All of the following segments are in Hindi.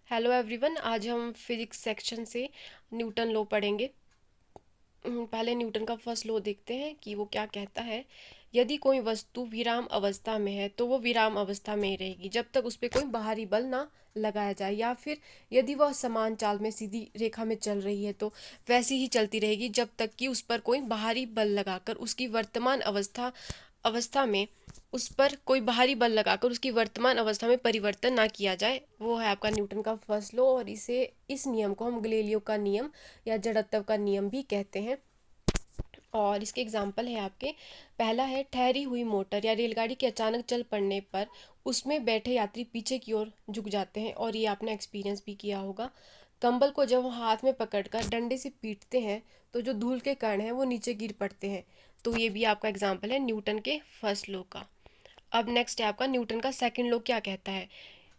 हेलो एवरीवन, आज हम फिजिक्स सेक्शन से न्यूटन लॉ पढ़ेंगे। पहले न्यूटन का फर्स्ट लॉ देखते हैं कि वो क्या कहता है। यदि कोई वस्तु विराम अवस्था में है तो वो विराम अवस्था में ही रहेगी जब तक उस पर कोई बाहरी बल ना लगाया जाए, या फिर यदि वह समान चाल में सीधी रेखा में चल रही है तो वैसी ही चलती रहेगी जब तक कि उस पर कोई बाहरी बल लगाकर उसकी वर्तमान अवस्था अवस्था में उस पर कोई बाहरी बल लगाकर उसकी वर्तमान अवस्था में परिवर्तन ना किया जाए। वो है आपका न्यूटन का फर्स्ट लॉ, और इस नियम को हम गलीलियो का नियम या जड़त्व का नियम भी कहते हैं। और इसके एग्जाम्पल है आपके। पहला है, ठहरी हुई मोटर या रेलगाड़ी के अचानक चल पड़ने पर उसमें बैठे यात्री पीछे की ओर झुक जाते हैं, और ये आपने एक्सपीरियंस भी किया होगा। कंबल को जब हाथ में पकड़कर डंडे से पीटते हैं तो जो धूल के कण हैं वो नीचे गिर पड़ते हैं। तो ये भी आपका एग्जाम्पल है न्यूटन के फर्स्ट लॉ का। अब नेक्स्ट है आपका न्यूटन का सेकंड लॉ क्या कहता है।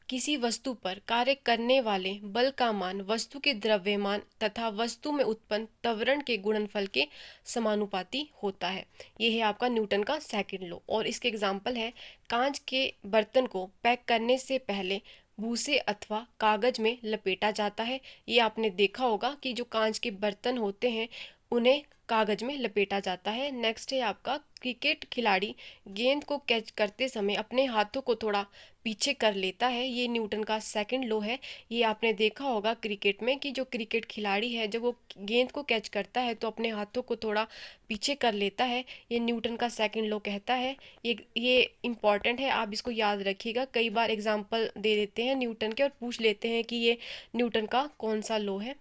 किसी वस्तु पर कार्य करने वाले बल का मान वस्तु के द्रव्यमान तथा वस्तु में उत्पन्न त्वरण के गुणनफल के समानुपाती होता है। ये है आपका न्यूटन का सेकंड लॉ, और इसके एग्जाम्पल है। कांच के बर्तन को पैक करने से पहले भूसे अथवा कागज में लपेटा जाता है। ये आपने देखा होगा कि जो कांच के बर्तन होते हैं उन्हें कागज में लपेटा जाता है। नेक्स्ट है आपका, क्रिकेट खिलाड़ी गेंद को कैच करते समय अपने हाथों को थोड़ा पीछे कर लेता है। ये न्यूटन का सेकंड लॉ है। ये आपने देखा होगा क्रिकेट में कि जो क्रिकेट खिलाड़ी है जब वो गेंद को कैच करता है तो अपने हाथों को थोड़ा पीछे कर लेता है। ये न्यूटन का सेकंड लॉ कहता है। ये इम्पॉर्टेंट है, आप इसको याद रखिएगा। कई बार एग्जाम्पल दे देते हैं न्यूटन के और पूछ लेते हैं कि ये न्यूटन का कौन सा लॉ है।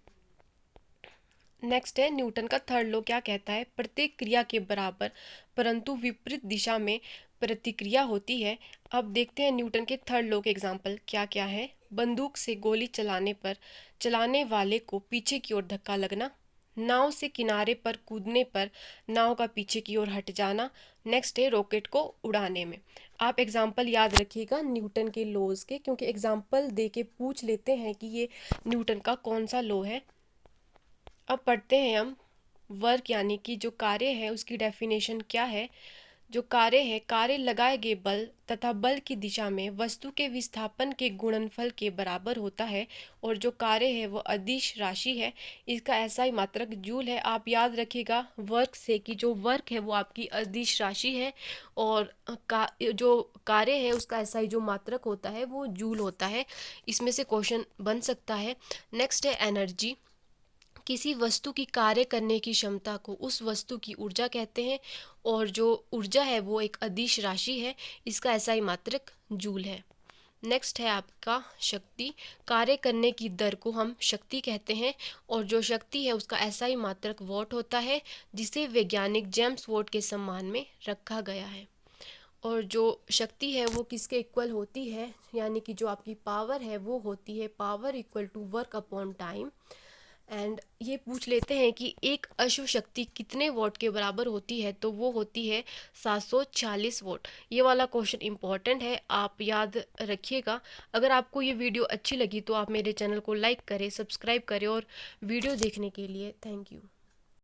नेक्स्ट है, न्यूटन का थर्ड लॉ क्या कहता है। प्रत्येक क्रिया के बराबर परंतु विपरीत दिशा में प्रतिक्रिया होती है। अब देखते हैं न्यूटन के थर्ड लॉ के एग्जाम्पल क्या क्या है। बंदूक से गोली चलाने पर चलाने वाले को पीछे की ओर धक्का लगना। नाव से किनारे पर कूदने पर नाव का पीछे की ओर हट जाना। नेक्स्ट है, रॉकेट को उड़ाने में। आप एग्जाम्पल याद रखिएगा न्यूटन के लॉज के, क्योंकि एग्जाम्पल दे के पूछ लेते हैं कि ये न्यूटन का कौन सा लॉ है। अब पढ़ते हैं हम वर्क यानी कि जो कार्य है उसकी डेफिनेशन क्या है। जो कार्य है, कार्य लगाए गए बल तथा बल की दिशा में वस्तु के विस्थापन के गुणनफल के बराबर होता है, और जो कार्य है वो अदिश राशि है। इसका एसआई मात्रक जूल है। आप याद रखिएगा वर्क से कि जो वर्क है वो आपकी अदिश राशि है, और जो कार्य है उसका एसआई जो मात्रक होता है वो जूल होता है। इसमें से क्वेश्चन बन सकता है। नेक्स्ट है एनर्जी। किसी वस्तु की कार्य करने की क्षमता को उस वस्तु की ऊर्जा कहते हैं, और जो ऊर्जा है वो एक अदिश राशि है। इसका एसआई मात्रक जूल है। नेक्स्ट है आपका शक्ति। कार्य करने की दर को हम शक्ति कहते हैं, और जो शक्ति है उसका एसआई मात्रक वॉट होता है, जिसे वैज्ञानिक जेम्स वॉट के सम्मान में रखा गया है। और जो शक्ति है वो किसके इक्वल होती है, यानी कि जो आपकी पावर है वो होती है power equal to work upon time. And ये पूछ लेते हैं कि एक अश्व शक्ति कितने वॉट के बराबर होती है, तो वो होती है 740 वॉट। ये वाला क्वेश्चन इंपॉर्टेंट है, आप याद रखिएगा। अगर आपको ये वीडियो अच्छी लगी तो आप मेरे चैनल को लाइक करें, सब्सक्राइब करें, और वीडियो देखने के लिए थैंक यू।